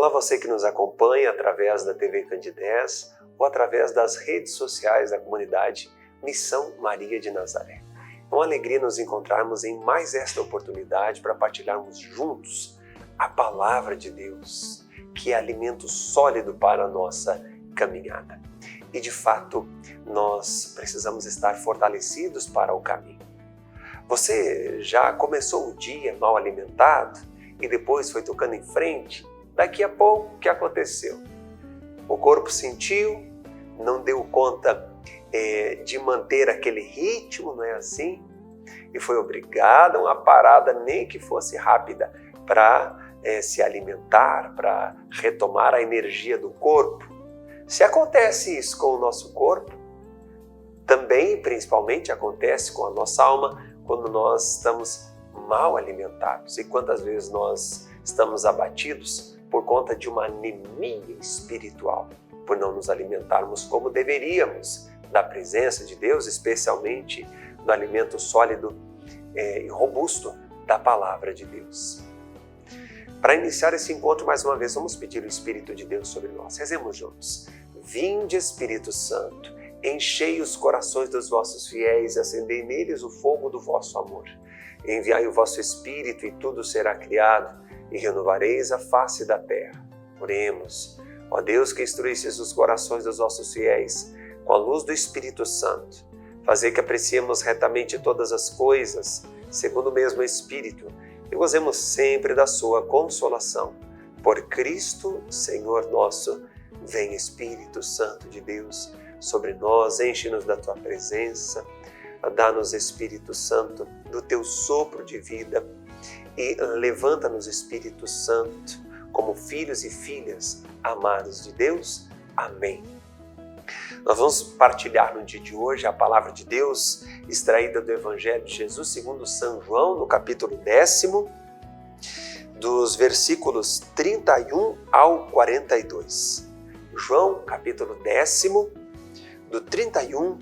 Olá, você que nos acompanha através da TV Candidez ou através das redes sociais da comunidade Missão Maria de Nazaré. É uma alegria nos encontrarmos em mais esta oportunidade para partilharmos juntos a Palavra de Deus, que é alimento sólido para a nossa caminhada. E de fato, nós precisamos estar fortalecidos para o caminho. Você já começou o dia mal alimentado e depois foi tocando em frente? Daqui a pouco, o que aconteceu? O corpo sentiu, não deu conta de manter aquele ritmo, não é assim? E foi obrigado a uma parada, nem que fosse rápida, para se alimentar, para retomar a energia do corpo. Se acontece isso com o nosso corpo, também, principalmente, acontece com a nossa alma quando nós estamos mal alimentados. E quantas vezes nós estamos abatidos por conta de uma anemia espiritual, por não nos alimentarmos como deveríamos da presença de Deus, especialmente do alimento sólido e robusto da Palavra de Deus. Para iniciar esse encontro, mais uma vez, vamos pedir o Espírito de Deus sobre nós. Rezemos juntos. Vinde, Espírito Santo, enchei os corações dos vossos fiéis e acendei neles o fogo do vosso amor. Enviai o vosso Espírito e tudo será criado, e renovareis a face da terra. Oremos. Ó Deus, que instruístes os corações dos vossos fiéis com a luz do Espírito Santo, fazei que apreciemos retamente todas as coisas, segundo o mesmo Espírito, e gozemos sempre da sua consolação. Por Cristo, Senhor nosso, vem Espírito Santo de Deus sobre nós, enche-nos da tua presença, dá-nos, Espírito Santo, do teu sopro de vida, e levanta-nos, Espírito Santo, como filhos e filhas amados de Deus. Amém. Nós vamos partilhar no dia de hoje a palavra de Deus extraída do Evangelho de Jesus segundo São João, no capítulo 10, dos versículos 31 ao 42. João, capítulo 10, do 31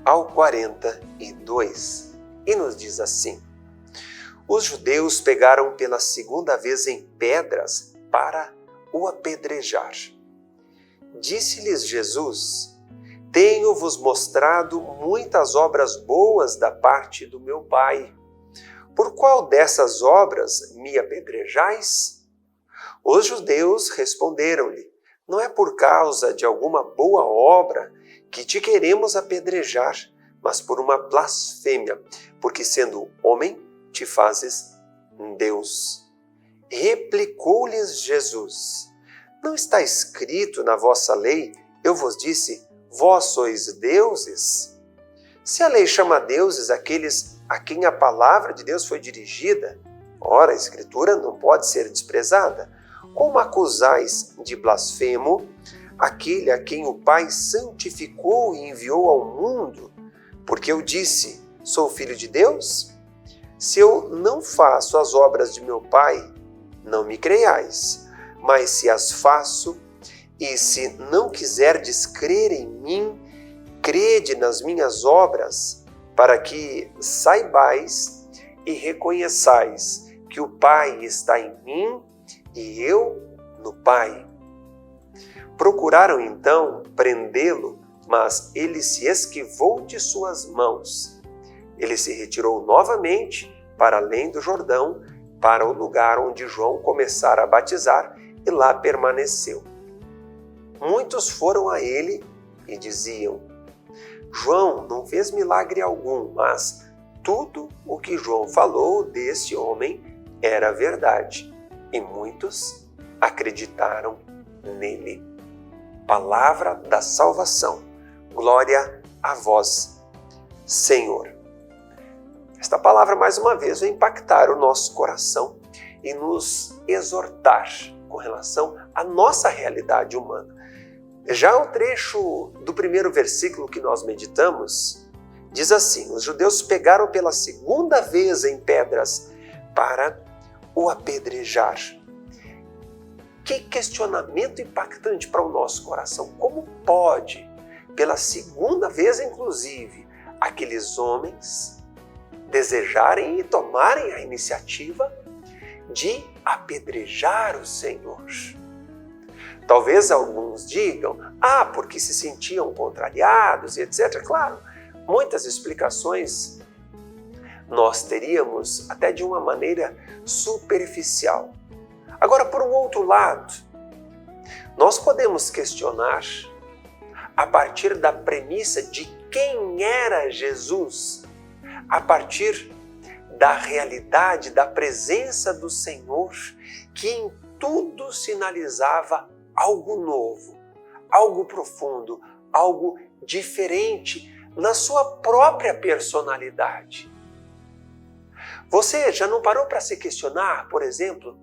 ao 42. E nos diz assim: os judeus pegaram pela segunda vez em pedras para o apedrejar. Disse-lhes Jesus: tenho-vos mostrado muitas obras boas da parte do meu Pai. Por qual dessas obras me apedrejais? Os judeus responderam-lhe: não é por causa de alguma boa obra que te queremos apedrejar, mas por uma blasfêmia, porque sendo homem, te fazes Deus. Replicou-lhes Jesus: não está escrito na vossa lei, eu vos disse, vós sois deuses? Se a lei chama deuses aqueles a quem a palavra de Deus foi dirigida, ora, a Escritura não pode ser desprezada. Como acusais de blasfemo aquele a quem o Pai santificou e enviou ao mundo? Porque eu disse, sou filho de Deus? Se eu não faço as obras de meu Pai, não me creiais. Mas se as faço, e se não quiserdes crer em mim, crede nas minhas obras, para que saibais e reconheçais que o Pai está em mim e eu no Pai. Procuraram então prendê-lo, mas ele se esquivou de suas mãos. Ele se retirou novamente para além do Jordão, para o lugar onde João começara a batizar, e lá permaneceu. Muitos foram a ele e diziam: João não fez milagre algum, mas tudo o que João falou deste homem era verdade. E muitos acreditaram nele. Palavra da salvação. Glória a vós, Senhor. Esta palavra, mais uma vez, vai impactar o nosso coração e nos exortar com relação à nossa realidade humana. Já o trecho do primeiro versículo que nós meditamos diz assim: os judeus pegaram pela segunda vez em pedras para o apedrejar. Que questionamento impactante para o nosso coração. Como pode, pela segunda vez inclusive, aqueles homens desejarem e tomarem a iniciativa de apedrejar o Senhor? Talvez alguns digam, porque se sentiam contrariados e etc. Claro, muitas explicações nós teríamos até de uma maneira superficial. Agora, por um outro lado, nós podemos questionar a partir da premissa de quem era Jesus, a partir da realidade, da presença do Senhor, que em tudo sinalizava algo novo, algo profundo, algo diferente na sua própria personalidade. Você já não parou para se questionar, por exemplo,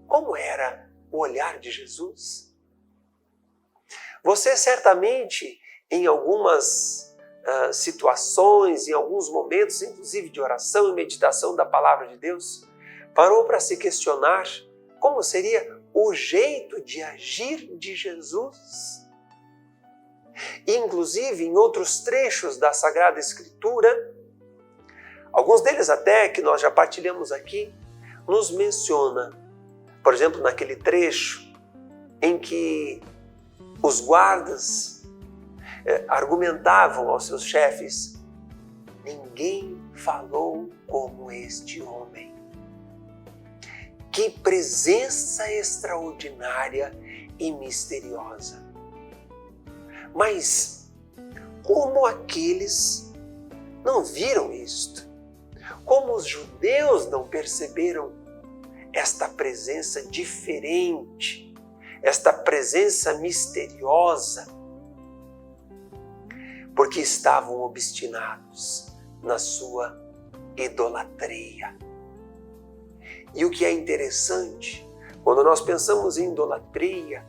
como era o olhar de Jesus? Você certamente, em algumas situações, em alguns momentos, inclusive de oração e meditação da Palavra de Deus, parou para se questionar como seria o jeito de agir de Jesus? Inclusive, em outros trechos da Sagrada Escritura, alguns deles até que nós já partilhamos aqui, nos menciona, por exemplo, naquele trecho em que os guardas argumentavam aos seus chefes: ninguém falou como este homem. Que presença extraordinária e misteriosa. Mas como aqueles não viram isto? Como os judeus não perceberam esta presença diferente, esta presença misteriosa? Porque estavam obstinados na sua idolatria. E o que é interessante, quando nós pensamos em idolatria,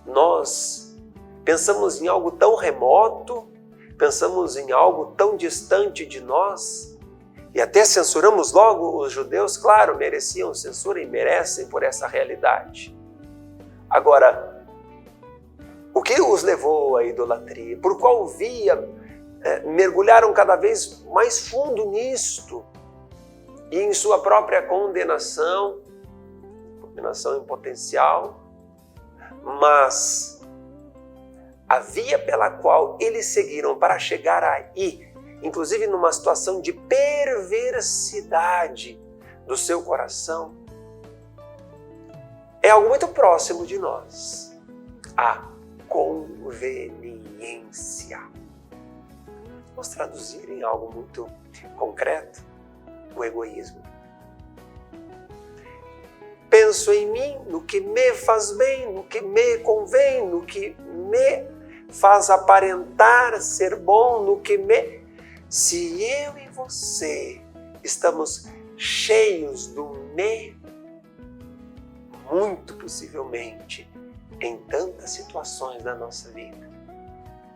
nós pensamos em algo tão remoto, pensamos em algo tão distante de nós, e até censuramos logo os judeus. Claro, mereciam censura e merecem por essa realidade. Agora, o que os levou à idolatria? Por qual via mergulharam cada vez mais fundo nisto? E em sua própria condenação em potencial, mas a via pela qual eles seguiram para chegar aí, inclusive numa situação de perversidade do seu coração, é algo muito próximo de nós. A conveniência. Vamos traduzir em algo muito concreto: o egoísmo. Penso em mim, no que me faz bem, no que me convém, no que me faz aparentar ser bom, no que me... Se eu e você estamos cheios do me, muito possivelmente, em tantas situações da nossa vida,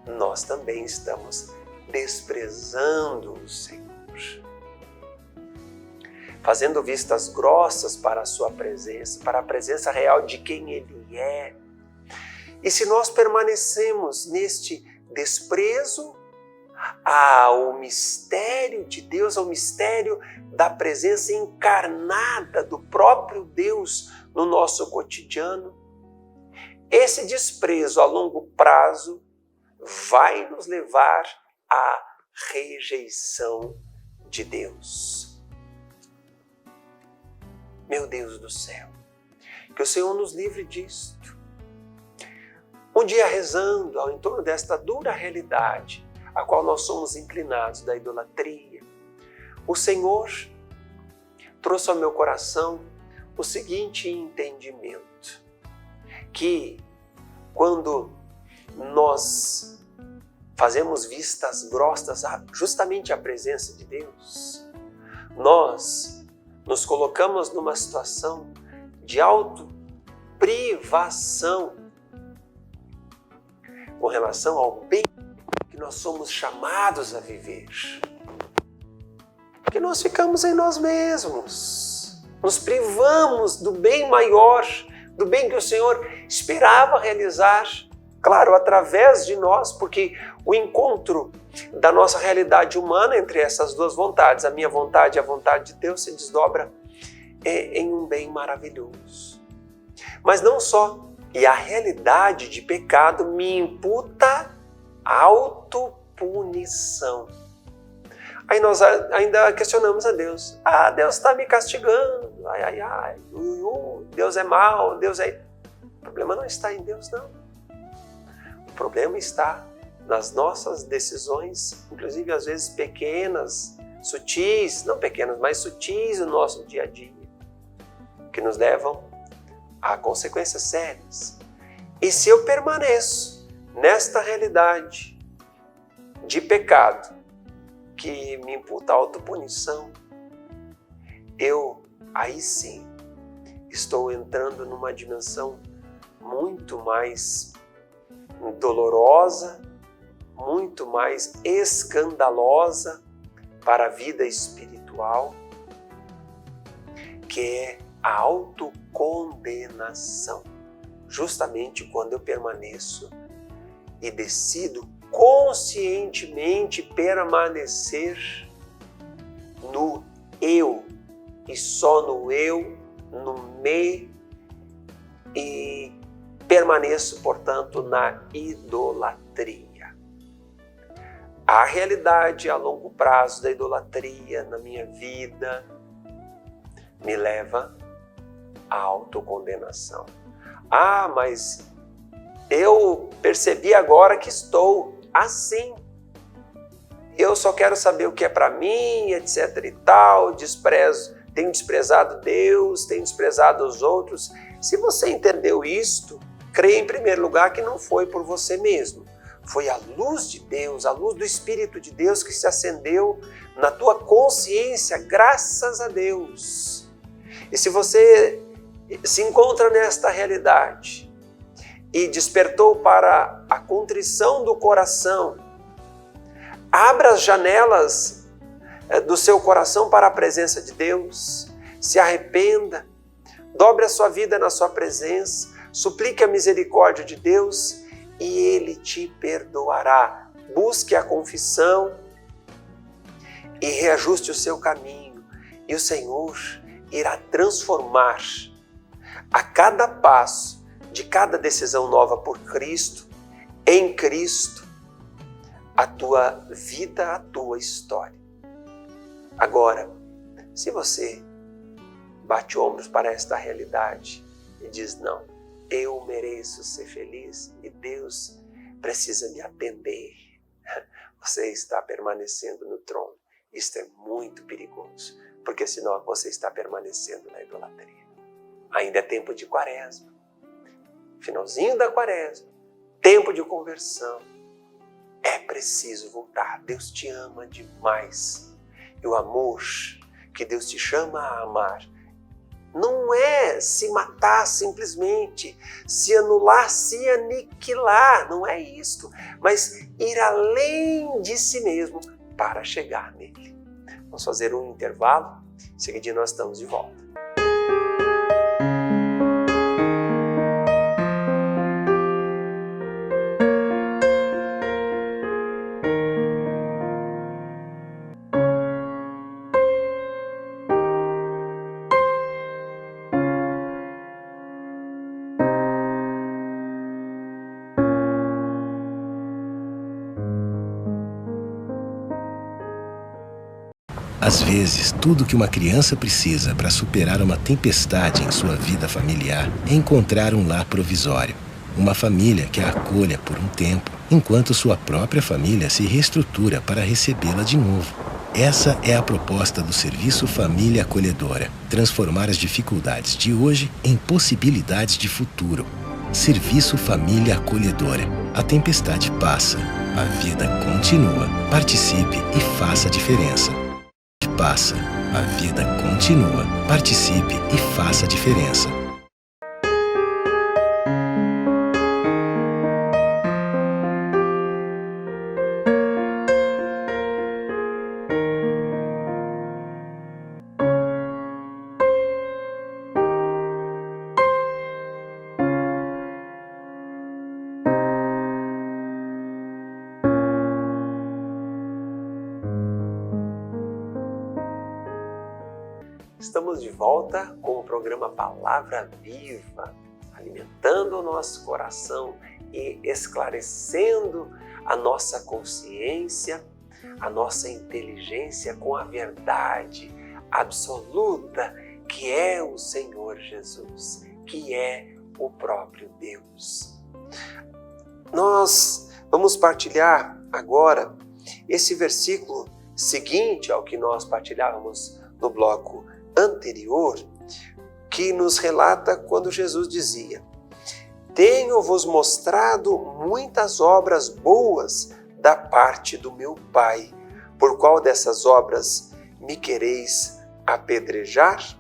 nós também estamos desprezando o Senhor, fazendo vistas grossas para a sua presença, para a presença real de quem Ele é. E se nós permanecemos neste desprezo ao mistério de Deus, ao mistério da presença encarnada do próprio Deus no nosso cotidiano, esse desprezo a longo prazo vai nos levar à rejeição de Deus. Meu Deus do céu, que o Senhor nos livre disto. Um dia, rezando ao entorno desta dura realidade a qual nós somos inclinados, da idolatria, o Senhor trouxe ao meu coração o seguinte entendimento: que quando nós fazemos vistas grossas justamente à presença de Deus, nós nos colocamos numa situação de autoprivação com relação ao bem que nós somos chamados a viver. Porque nós ficamos em nós mesmos, nos privamos do bem maior, do bem que o Senhor esperava realizar, claro, através de nós, porque o encontro da nossa realidade humana entre essas duas vontades, a minha vontade e a vontade de Deus, se desdobra em um bem maravilhoso. Mas não só E a realidade de pecado me imputa autopunição. Aí nós ainda questionamos a Deus. Ah, Deus está me castigando. Ai, ai, ai. Deus é mau, Deus é... O problema não está em Deus, não. O problema está nas nossas decisões, inclusive às vezes pequenas, sutis, não pequenas, mas sutis no nosso dia a dia, que nos levam a consequências sérias. E se eu permaneço nesta realidade de pecado, que me imputa autopunição, eu aí sim estou entrando numa dimensão muito mais dolorosa, muito mais escandalosa para a vida espiritual, que é a autocondenação. Justamente quando eu permaneço e decido conscientemente permanecer no eu, e só no eu, no me, e permaneço, portanto, na idolatria. A realidade a longo prazo da idolatria na minha vida me leva à autocondenação. Ah, mas eu percebi agora que estou assim. Eu só quero saber o que é para mim, etc e tal, tenho desprezado Deus, tenho desprezado os outros. Se você entendeu isto, creia em primeiro lugar que não foi por você mesmo. Foi a luz de Deus, a luz do Espírito de Deus que se acendeu na tua consciência, graças a Deus. E se você se encontra nesta realidade e despertou para a contrição do coração, abra as janelas do seu coração para a presença de Deus, se arrependa, dobre a sua vida na sua presença, suplique a misericórdia de Deus e Ele te perdoará. Busque a confissão e reajuste o seu caminho, e o Senhor irá transformar a cada passo de cada decisão nova por Cristo, em Cristo, a tua vida, a tua história. Agora, se você bate ombros para esta realidade e diz, não, eu mereço ser feliz e Deus precisa me atender, você está permanecendo no trono. Isto é muito perigoso, porque senão você está permanecendo na idolatria. Ainda é tempo de quaresma, finalzinho da quaresma, tempo de conversão. É preciso voltar. Deus te ama demais. E o amor que Deus te chama a amar não é se matar simplesmente, se anular, se aniquilar. Não é isto. Mas ir além de si mesmo para chegar nele. Vamos fazer um intervalo. Em seguida nós estamos de volta. Às vezes, tudo que uma criança precisa para superar uma tempestade em sua vida familiar é encontrar um lar provisório. Uma família que a acolha por um tempo, enquanto sua própria família se reestrutura para recebê-la de novo. Essa é a proposta do Serviço Família Acolhedora. Transformar as dificuldades de hoje em possibilidades de futuro. Serviço Família Acolhedora. A tempestade passa, a vida continua. Participe e faça a diferença. Passa, a vida continua. Participe e faça a diferença. Estamos de volta com o programa Palavra Viva, alimentando o nosso coração e esclarecendo a nossa consciência, a nossa inteligência com a verdade absoluta que é o Senhor Jesus, que é o próprio Deus. Nós vamos partilhar agora esse versículo seguinte ao que nós partilhávamos no bloco anterior, que nos relata quando Jesus dizia: tenho-vos mostrado muitas obras boas da parte do meu Pai. Por qual dessas obras me quereis apedrejar?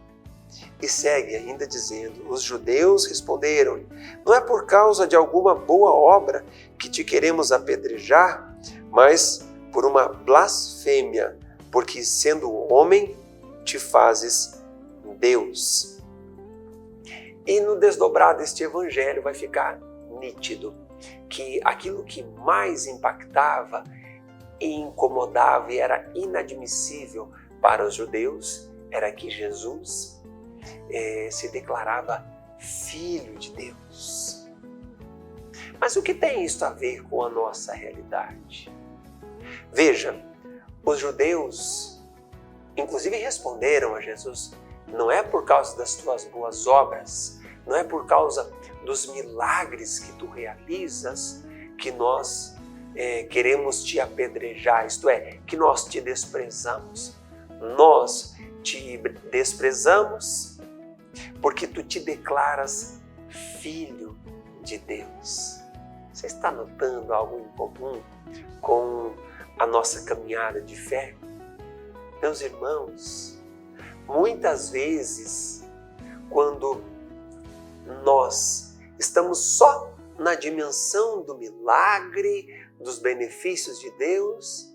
E segue ainda dizendo: os judeus responderam-lhe: não é por causa de alguma boa obra que te queremos apedrejar, mas por uma blasfêmia, porque sendo homem te fazes Deus. E no desdobrar deste evangelho vai ficar nítido que aquilo que mais impactava e incomodava e era inadmissível para os judeus era que Jesus se declarava Filho de Deus. Mas o que tem isso a ver com a nossa realidade? Veja, os judeus inclusive responderam a Jesus: não é por causa das tuas boas obras, não é por causa dos milagres que tu realizas que nós queremos te apedrejar, isto é, que nós te desprezamos. Nós te desprezamos porque tu te declaras Filho de Deus. Você está notando algo em comum com a nossa caminhada de fé? Meus irmãos, muitas vezes, quando nós estamos só na dimensão do milagre, dos benefícios de Deus,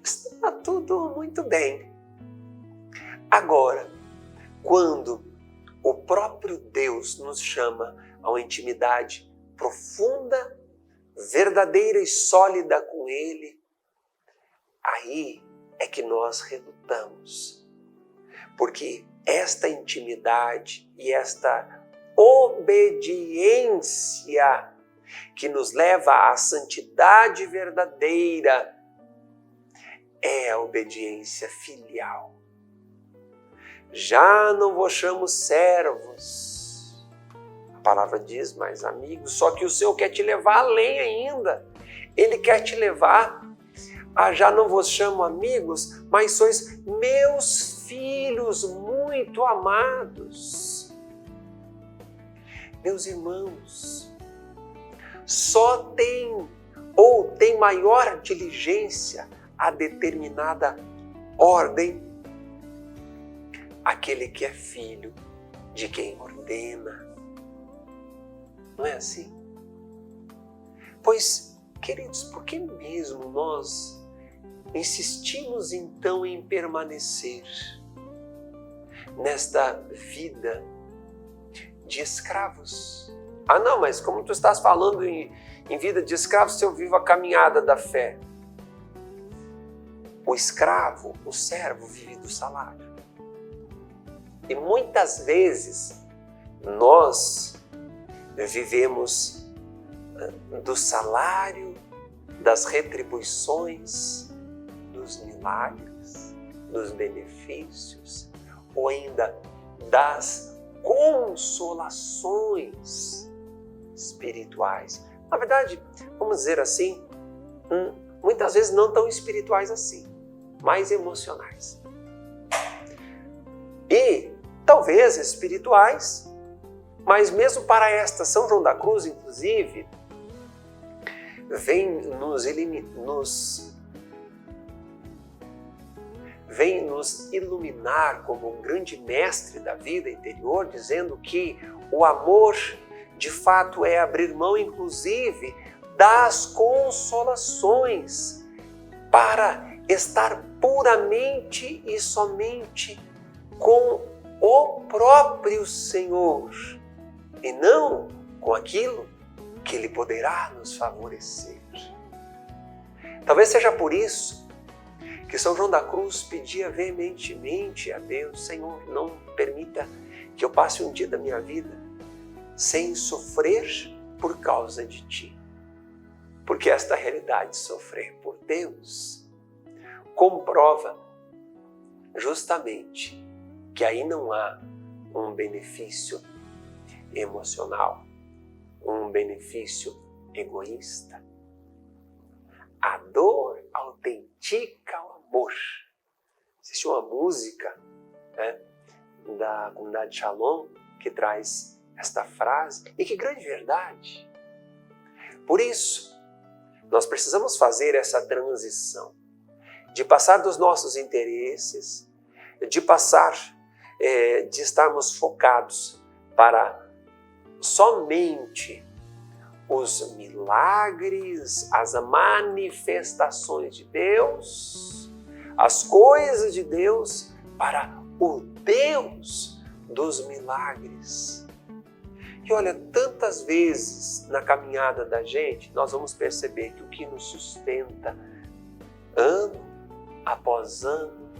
está tudo muito bem. Agora, quando o próprio Deus nos chama a uma intimidade profunda, verdadeira e sólida com Ele, aí é que nós relutamos. Porque esta intimidade e esta obediência que nos leva à santidade verdadeira é a obediência filial. Já não vos chamo servos, a palavra diz, mais amigos, só que o Senhor quer te levar além ainda. Ele quer te levar a já não vos chamo amigos, mas sois meus filhos muito amados. Meus irmãos, só tem maior diligência a determinada ordem aquele que é filho de quem ordena. Não é assim? Pois, queridos, por que mesmo nós insistimos então em permanecer nesta vida de escravos? Ah não, mas como tu estás falando em vida de escravos se eu vivo a caminhada da fé? O escravo, o servo vive do salário. E muitas vezes nós vivemos do salário, das retribuições, dos milagres, dos benefícios, ou ainda das consolações espirituais. Na verdade, vamos dizer assim, muitas vezes não tão espirituais assim, mais emocionais. E talvez espirituais, mas mesmo para esta São João da Cruz, inclusive, vem nos iluminar como um grande mestre da vida interior, dizendo que o amor, de fato, é abrir mão, inclusive, das consolações para estar puramente e somente com o próprio Senhor e não com aquilo que Ele poderá nos favorecer. Talvez seja por isso que São João da Cruz pedia veementemente a Deus: Senhor, não permita que eu passe um dia da minha vida sem sofrer por causa de ti. Porque esta realidade de sofrer por Deus comprova justamente que aí não há um benefício emocional, um benefício egoísta. A dor autentica o amor. Existe uma música, né, da comunidade Shalom que traz esta frase, e que grande verdade. Por isso, nós precisamos fazer essa transição, de passar dos nossos interesses, de passar, de estarmos focados para somente os milagres, as manifestações de Deus, as coisas de Deus, para o Deus dos milagres. E olha, tantas vezes na caminhada da gente, nós vamos perceber que o que nos sustenta ano após ano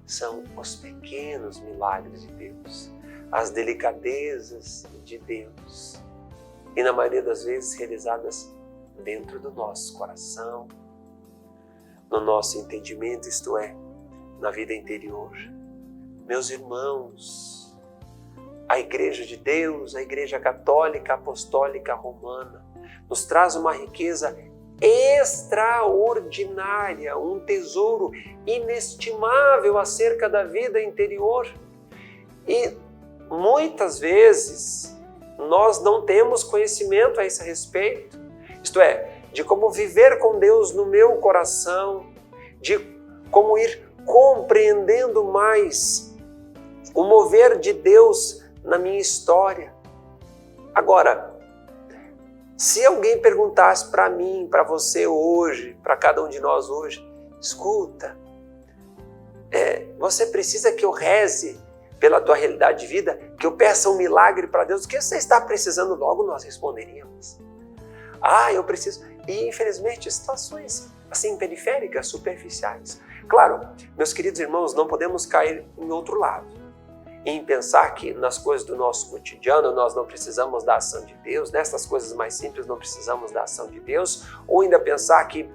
são os pequenos milagres de Deus, as delicadezas de Deus. E na maioria das vezes realizadas dentro do nosso coração, no nosso entendimento, isto é, na vida interior. Meus irmãos, a Igreja de Deus, a Igreja Católica Apostólica Romana, nos traz uma riqueza extraordinária, um tesouro inestimável acerca da vida interior. E muitas vezes nós não temos conhecimento a esse respeito, isto é, de como viver com Deus no meu coração, de como ir compreendendo mais o mover de Deus na minha história. Agora, se alguém perguntasse para mim, para você hoje, para cada um de nós hoje, escuta, você precisa que eu reze pela tua realidade de vida, que eu peça um milagre para Deus, o que você está precisando? Logo nós responderíamos. Eu preciso. E infelizmente situações assim periféricas, superficiais. Claro, meus queridos irmãos, não podemos cair em outro lado, em pensar que nas coisas do nosso cotidiano nós não precisamos da ação de Deus, nessas coisas mais simples não precisamos da ação de Deus, ou ainda pensar que,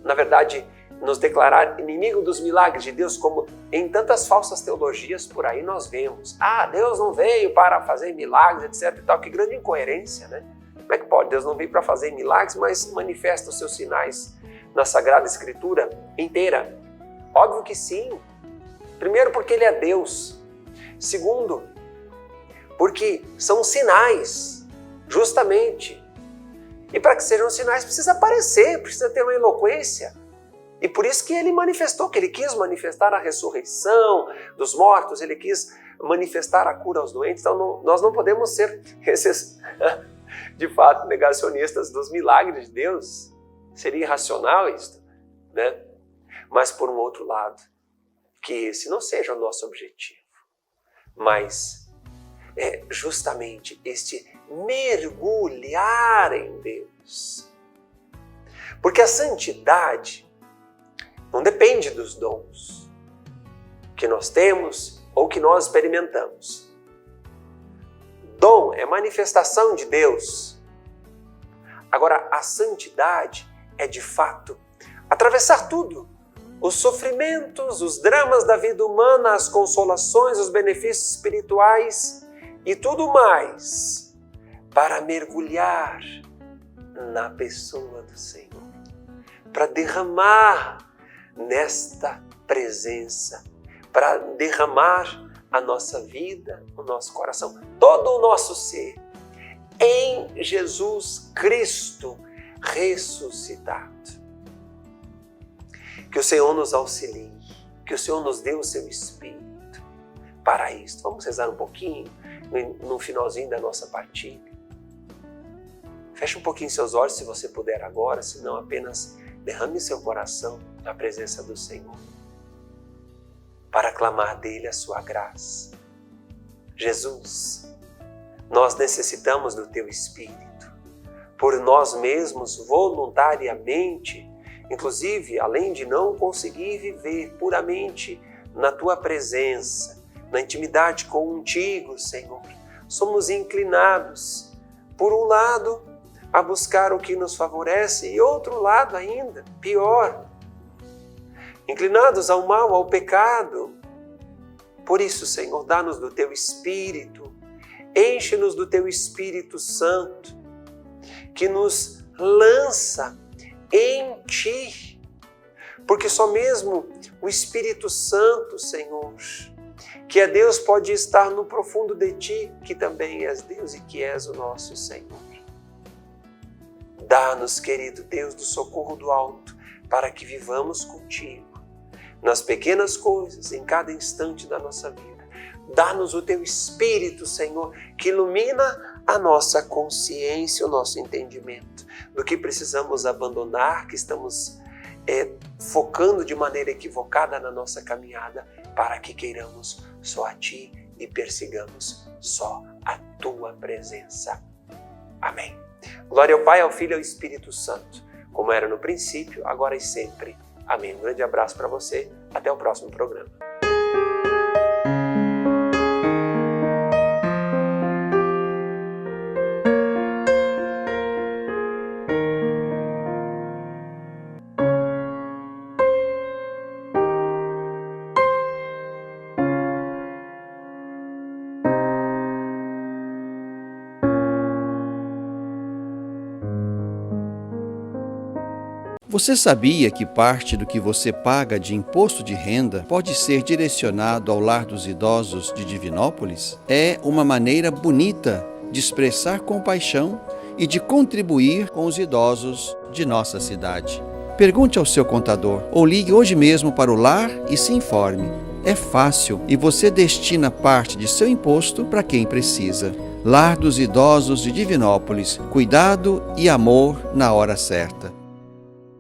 na verdade, nos declarar inimigo dos milagres de Deus, como em tantas falsas teologias por aí nós vemos. Deus não veio para fazer milagres, etc. e tal. Que grande incoerência, né? Como é que pode? Deus não veio para fazer milagres, mas manifesta os seus sinais na Sagrada Escritura inteira. Óbvio que sim. Primeiro, porque Ele é Deus. Segundo, porque são sinais, justamente. E para que sejam sinais precisa aparecer, precisa ter uma eloquência. E por isso que Ele manifestou, que Ele quis manifestar a ressurreição dos mortos, Ele quis manifestar a cura aos doentes. Então nós não podemos ser esses, de fato, negacionistas dos milagres de Deus. Seria irracional isso, né? Mas por um outro lado, que esse não seja o nosso objetivo, mas é justamente este mergulhar em Deus. Porque a santidade não depende dos dons que nós temos ou que nós experimentamos. Dom é manifestação de Deus. Agora, a santidade é de fato atravessar tudo. Os sofrimentos, os dramas da vida humana, as consolações, os benefícios espirituais e tudo mais para mergulhar na pessoa do Senhor, para derramar nesta presença, para derramar a nossa vida, o nosso coração, todo o nosso ser em Jesus Cristo ressuscitado. Que o Senhor nos auxilie, que o Senhor nos dê o seu Espírito para isso. Vamos rezar um pouquinho no finalzinho da nossa partilha. Feche um pouquinho seus olhos se você puder agora, se não apenas derrame seu coração na presença do Senhor para clamar dele a sua graça. Jesus, nós necessitamos do teu Espírito. Por nós mesmos, voluntariamente, inclusive, além de não conseguir viver puramente na tua presença, na intimidade contigo, Senhor, somos inclinados, por um lado, a buscar o que nos favorece e outro lado ainda, pior, inclinados ao mal, ao pecado. Por isso, Senhor, dá-nos do Teu Espírito, enche-nos do Teu Espírito Santo, que nos lança em Ti, porque só mesmo o Espírito Santo, Senhor, que é Deus, pode estar no profundo de Ti, que também és Deus e que és o nosso Senhor. Dá-nos, querido Deus, do socorro do alto, para que vivamos contigo, nas pequenas coisas, em cada instante da nossa vida. Dá-nos o Teu Espírito, Senhor, que ilumina a nossa consciência, o nosso entendimento, do que precisamos abandonar, que estamos focando de maneira equivocada na nossa caminhada, para que queiramos só a Ti e persigamos só a Tua presença. Amém. Glória ao Pai, ao Filho e ao Espírito Santo, como era no princípio, agora e sempre. Amém. Um grande abraço para você. Até o próximo programa. Você sabia que parte do que você paga de imposto de renda pode ser direcionado ao Lar dos Idosos de Divinópolis? É uma maneira bonita de expressar compaixão e de contribuir com os idosos de nossa cidade. Pergunte ao seu contador ou ligue hoje mesmo para o lar e se informe. É fácil e você destina parte de seu imposto para quem precisa. Lar dos Idosos de Divinópolis. Cuidado e amor na hora certa.